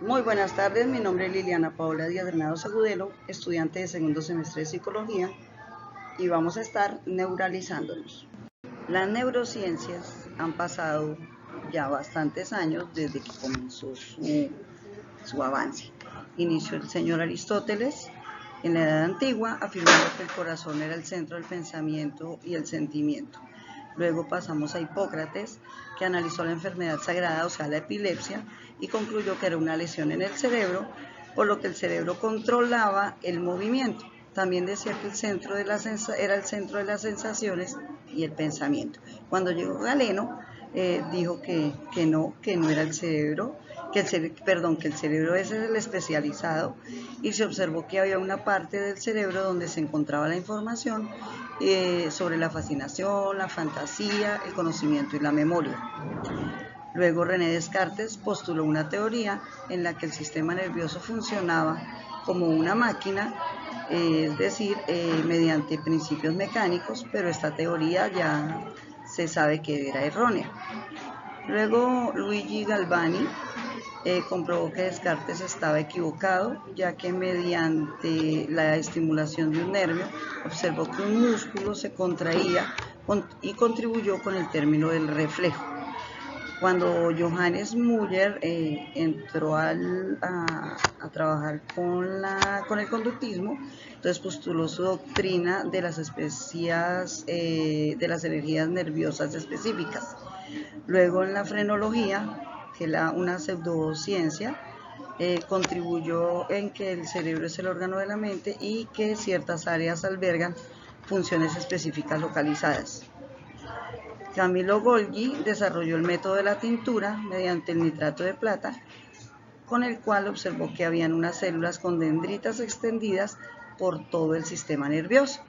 Muy buenas tardes, mi nombre es Liliana Paola Díaz Granados Agudelo, estudiante de segundo semestre de Psicología, y vamos a estar neuralizándonos. Las neurociencias han pasado ya bastantes años desde que comenzó su avance. Inició el señor Aristóteles en la Edad Antigua, afirmando que el corazón era el centro del pensamiento y el sentimiento. Luego pasamos a Hipócrates, que analizó la enfermedad sagrada, o sea, la epilepsia, y concluyó que era una lesión en el cerebro, por lo que el cerebro controlaba el movimiento. También decía que el centro de era el centro de las sensaciones y el pensamiento. Cuando llegó Galeno, dijo que no era el cerebro, que el cerebro es el especializado, y se observó que había una parte del cerebro donde se encontraba la información sobre la fascinación, la fantasía, el conocimiento y la memoria. Luego René Descartes postuló una teoría en la que el sistema nervioso funcionaba como una máquina, es decir, mediante principios mecánicos, pero esta teoría ya se sabe que era errónea. Luego Luigi Galvani comprobó que Descartes estaba equivocado, ya que mediante la estimulación de un nervio observó que un músculo se contraía y contribuyó con el término del reflejo. Cuando Johannes Müller entró a trabajar con el conductismo, entonces postuló su doctrina de las de las energías nerviosas específicas. Luego en la frenología, que es una pseudociencia, contribuyó en que el cerebro es el órgano de la mente y que ciertas áreas albergan funciones específicas localizadas. Camillo Golgi desarrolló el método de la tintura mediante el nitrato de plata, con el cual observó que habían unas células con dendritas extendidas por todo el sistema nervioso.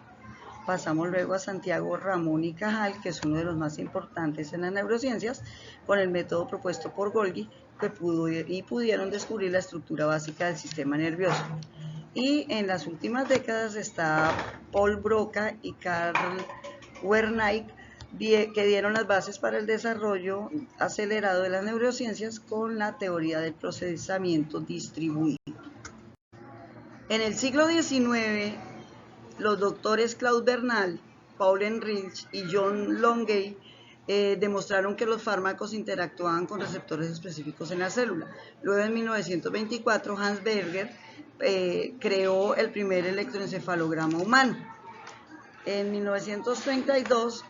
Pasamos luego a Santiago Ramón y Cajal, que es uno de los más importantes en las neurociencias, con el método propuesto por Golgi, que pudieron descubrir la estructura básica del sistema nervioso. Y en las últimas décadas está Paul Broca y Carl Wernicke, que dieron las bases para el desarrollo acelerado de las neurociencias con la teoría del procesamiento distribuido. En el siglo XIX, los doctores Claude Bernal, Paul Ehrlich y John Longuey demostraron que los fármacos interactuaban con receptores específicos en la célula. Luego, en 1924, Hans Berger creó el primer electroencefalograma humano. En 1932,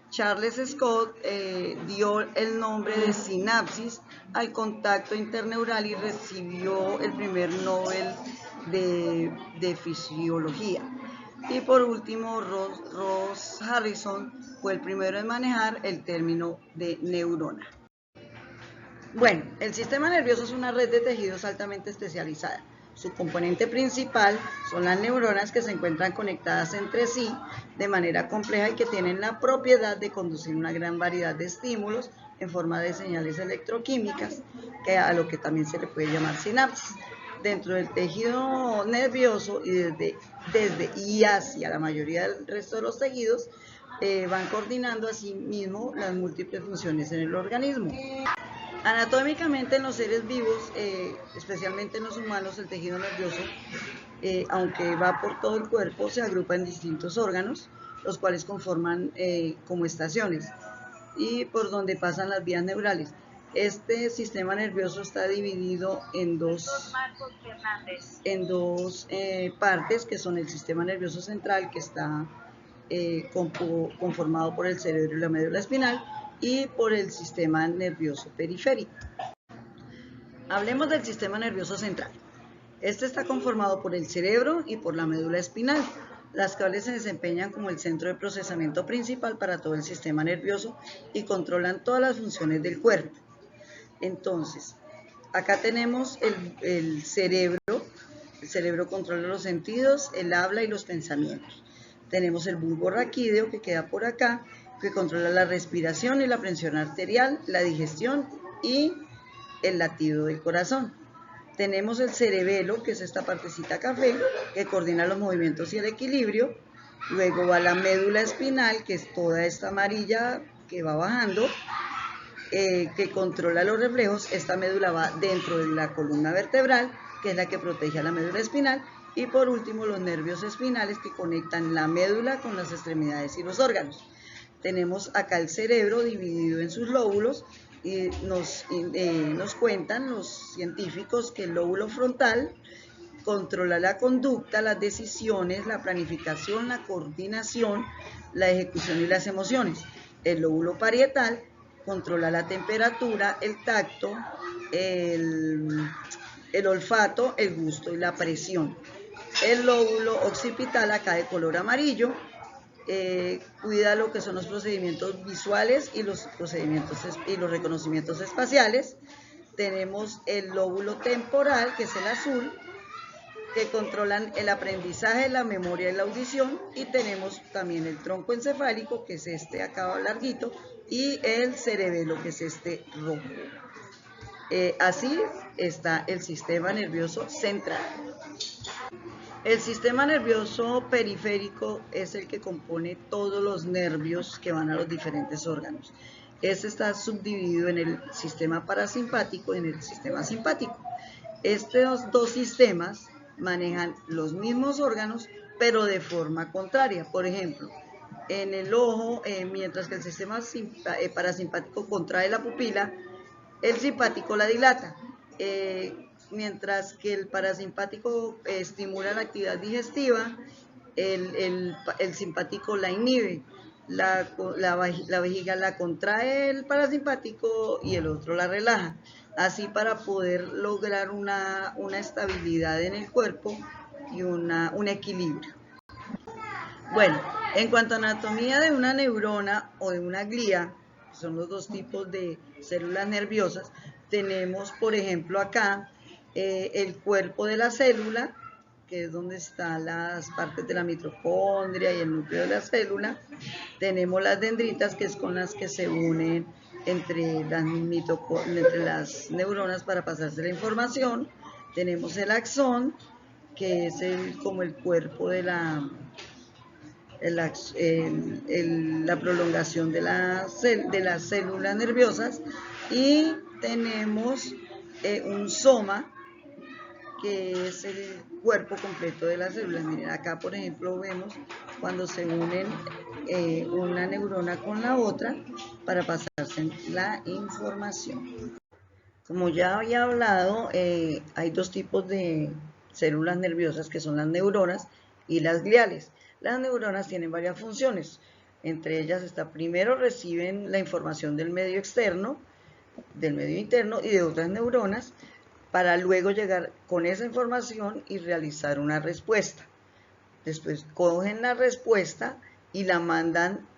Charles Scott dio el nombre de sinapsis al contacto interneural y recibió el primer Nobel de fisiología. Y por último, Ross Harrison fue el primero en manejar el término de neurona. Bueno, el sistema nervioso es una red de tejidos altamente especializada. Su componente principal son las neuronas, que se encuentran conectadas entre sí de manera compleja y que tienen la propiedad de conducir una gran variedad de estímulos en forma de señales electroquímicas, a lo que también se le puede llamar sinapsis. Dentro del tejido nervioso y desde y hacia la mayoría del resto de los tejidos van coordinando a sí mismo las múltiples funciones en el organismo. Anatómicamente, en los seres vivos, especialmente en los humanos, el tejido nervioso, aunque va por todo el cuerpo, se agrupa en distintos órganos, los cuales conforman como estaciones y por donde pasan las vías neurales. Este sistema nervioso está dividido en dos partes, que son el sistema nervioso central, que está conformado por el cerebro y la médula espinal, y por el sistema nervioso periférico. Hablemos del sistema nervioso central. Este está conformado por el cerebro y por la médula espinal, las cuales se desempeñan como el centro de procesamiento principal para todo el sistema nervioso y controlan todas las funciones del cuerpo. Entonces, acá tenemos el cerebro. El cerebro controla los sentidos, el habla y los pensamientos. Tenemos el bulbo raquídeo, que queda por acá, que controla la respiración y la presión arterial, la digestión y el latido del corazón. Tenemos el cerebelo, que es esta partecita café, que coordina los movimientos y el equilibrio. Luego va la médula espinal, que es toda esta amarilla que va bajando. que controla los reflejos. Esta médula va dentro de la columna vertebral, que es la que protege a la médula espinal. Y por último, los nervios espinales que conectan la médula con las extremidades y los órganos. Tenemos acá el cerebro dividido en sus lóbulos y nos cuentan los científicos que el lóbulo frontal controla la conducta, las decisiones, la planificación, la coordinación, la ejecución y las emociones. El lóbulo parietal controla la temperatura, el tacto, el olfato, el gusto y la presión. El lóbulo occipital, acá de color amarillo, cuida lo que son los procedimientos visuales y los reconocimientos espaciales. Tenemos el lóbulo temporal, que es el azul, que controlan el aprendizaje, la memoria y la audición. Y tenemos también el tronco encefálico, que es este acá larguito, y el cerebelo, que es este rojo. Así está el sistema nervioso central. El sistema nervioso periférico es el que compone todos los nervios que van a los diferentes órganos. Este está subdividido en el sistema parasimpático y en el sistema simpático. Estos dos sistemas manejan los mismos órganos, pero de forma contraria. Por ejemplo, en el ojo, mientras que el sistema parasimpático contrae la pupila, el simpático la dilata. Mientras que el parasimpático estimula la actividad digestiva, el simpático la inhibe. La vejiga la contrae el parasimpático y el otro la relaja. Así, para poder lograr una estabilidad en el cuerpo y un equilibrio. Bueno, en cuanto a anatomía de una neurona o de una glía, que son los dos tipos de células nerviosas, tenemos, por ejemplo, acá el cuerpo de la célula, que es donde están las partes de la mitocondria y el núcleo de la célula. Tenemos las dendritas, que es con las que se unen entre las neuronas para pasarse la información. Tenemos el axón, que es como el cuerpo de la prolongación de las células nerviosas. Y tenemos un soma, que es el cuerpo completo de las células. Miren, acá por ejemplo vemos cuando se unen una neurona con la otra para pasarse la información. Como ya había hablado, hay dos tipos de células nerviosas, que son las neuronas y las gliales. Las neuronas tienen varias funciones. Entre ellas está, primero reciben la información del medio externo, del medio interno y de otras neuronas, para luego llegar con esa información y realizar una respuesta. Después cogen la respuesta y la mandan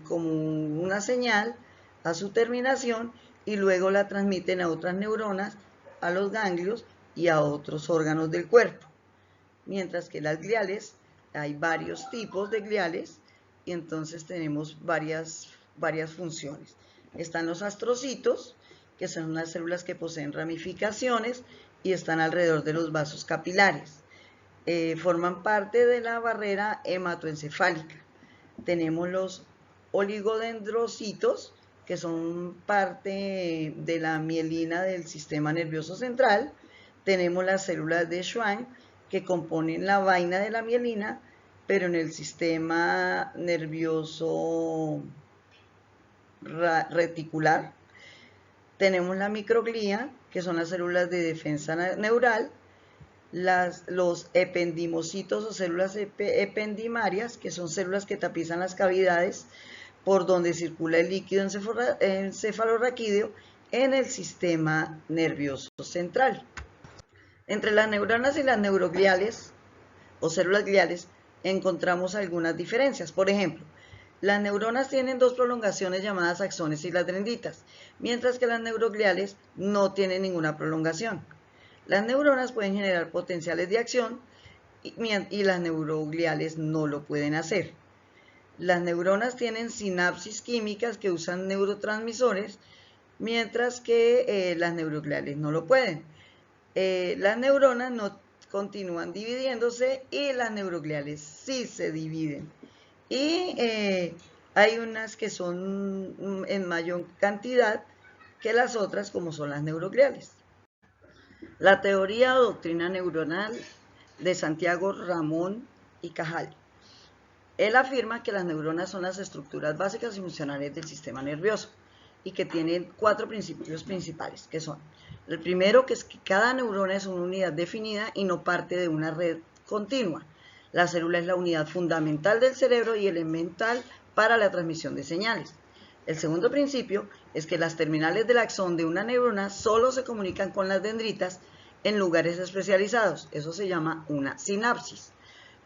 como una señal a su terminación, y luego la transmiten a otras neuronas, a los ganglios y a otros órganos del cuerpo. Mientras que las gliales, hay varios tipos de gliales, y entonces tenemos varias funciones. Están los astrocitos, que son las células que poseen ramificaciones y están alrededor de los vasos capilares. Forman parte de la barrera hematoencefálica. Tenemos los oligodendrocitos, que son parte de la mielina del sistema nervioso central. Tenemos las células de Schwann, que componen la vaina de la mielina, pero en el sistema nervioso reticular. Tenemos la microglía, que son las células de defensa neural. Los ependimocitos o células ependimarias, que son células que tapizan las cavidades por donde circula el líquido encefalorraquídeo en el sistema nervioso central. Entre las neuronas y las neurogliales o células gliales encontramos algunas diferencias. Por ejemplo, las neuronas tienen dos prolongaciones llamadas axones y las dendritas, mientras que las neurogliales no tienen ninguna prolongación. Las neuronas pueden generar potenciales de acción y las neurogliales no lo pueden hacer. Las neuronas tienen sinapsis químicas que usan neurotransmisores, mientras que las neurogliales no lo pueden. Las neuronas no continúan dividiéndose y las neurogliales sí se dividen. Y Hay unas que son en mayor cantidad que las otras, como son las neurogliales. La teoría o doctrina neuronal de Santiago Ramón y Cajal. Él afirma que las neuronas son las estructuras básicas y funcionales del sistema nervioso y que tienen 4 principios principales, que son: el primero, que es que cada neurona es una unidad definida y no parte de una red continua. La célula es la unidad fundamental del cerebro y elemental para la transmisión de señales. El segundo principio es que las terminales del axón de una neurona solo se comunican con las dendritas en lugares especializados. Eso se llama una sinapsis.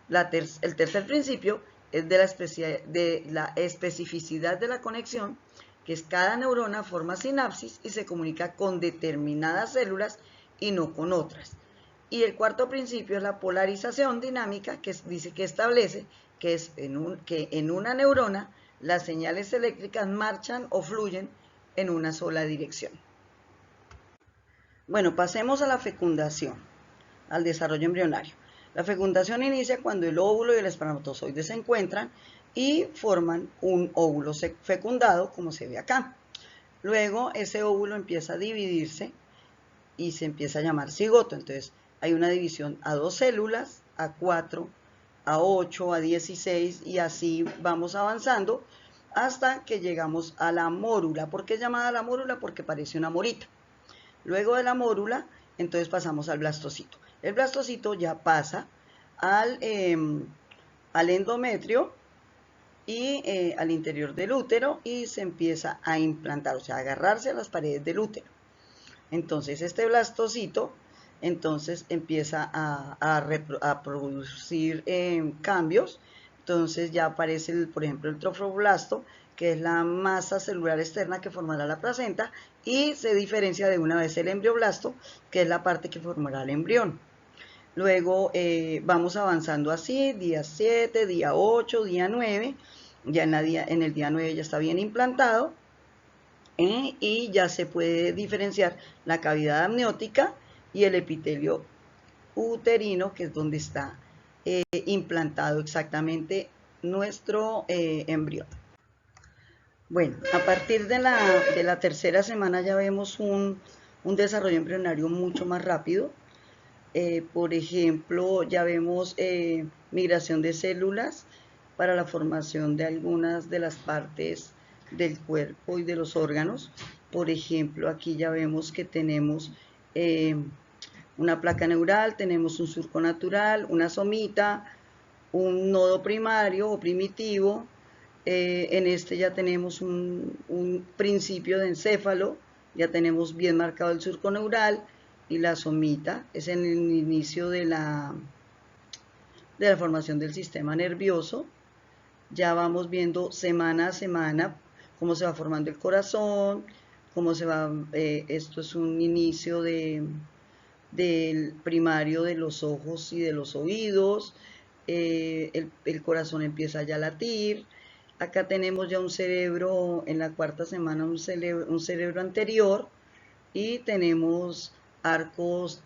El tercer principio es de la especificidad de la conexión, que es cada neurona forma sinapsis y se comunica con determinadas células y no con otras. Y el cuarto principio es la polarización dinámica, que dice que establece que en una neurona las señales eléctricas marchan o fluyen en una sola dirección. Bueno, pasemos a la fecundación, al desarrollo embrionario. La fecundación inicia cuando el óvulo y el espermatozoide se encuentran y forman un óvulo fecundado, como se ve acá. Luego ese óvulo empieza a dividirse y se empieza a llamar cigoto. Entonces hay una división a 2 células, a 4, a 8, a 16 y así vamos avanzando hasta que llegamos a la mórula. ¿Por qué es llamada la mórula? Porque parece una morita. Luego de la mórula, entonces pasamos al blastocito. El blastocito ya pasa al endometrio y al interior del útero y se empieza a implantar, o sea, a agarrarse a las paredes del útero. Entonces este blastocito entonces empieza a producir cambios. Entonces ya aparece, por ejemplo, el trofoblasto, que es la masa celular externa que formará la placenta, y se diferencia de una vez el embrioblasto, que es la parte que formará el embrión. Luego vamos avanzando así, día 7, día 8, día 9, ya en el día 9 ya está bien implantado, y ya se puede diferenciar la cavidad amniótica y el epitelio uterino, que es donde está implantado exactamente nuestro embrión. Bueno, a partir de la tercera semana ya vemos un desarrollo embrionario mucho más rápido. Por ejemplo, ya vemos migración de células para la formación de algunas de las partes del cuerpo y de los órganos. Por ejemplo, aquí ya vemos que tenemos una placa neural, tenemos un surco natural, una somita, un nodo primario o primitivo. En este ya tenemos un principio de encéfalo, ya tenemos bien marcado el surco neural, y la somita es en el inicio de la formación del sistema nervioso. Ya vamos viendo semana a semana cómo se va formando el corazón, cómo se va, esto es un inicio del primario de los ojos y de los oídos, el corazón empieza ya a latir. Acá tenemos ya un cerebro, en la cuarta semana un cerebro anterior, y tenemos arcos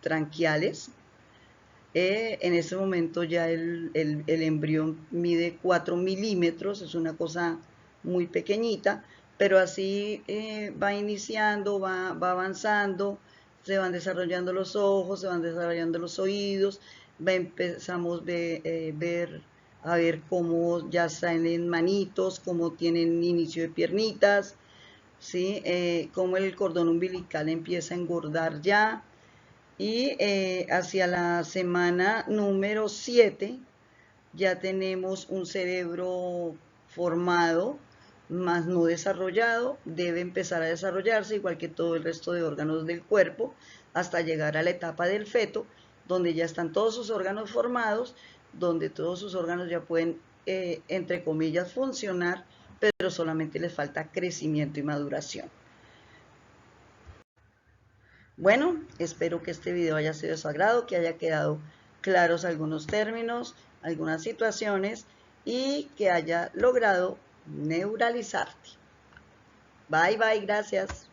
tranquiales. En este momento ya el embrión mide 4 milímetros, es una cosa muy pequeñita, pero así va iniciando, va avanzando, se van desarrollando los ojos, se van desarrollando los oídos, empezamos a ver cómo ya salen manitos, cómo tienen inicio de piernitas, ¿sí? Cómo el cordón umbilical empieza a engordar ya. Y hacia la semana número 7 ya tenemos un cerebro formado, más no desarrollado. Debe empezar a desarrollarse igual que todo el resto de órganos del cuerpo, hasta llegar a la etapa del feto, donde ya están todos sus órganos formados, donde todos sus órganos ya pueden, entre comillas, funcionar, pero solamente les falta crecimiento y maduración. Bueno, espero que este video haya sido de su agrado, que haya quedado claros algunos términos, algunas situaciones, y que haya logrado neuralizarte. Bye, bye, gracias.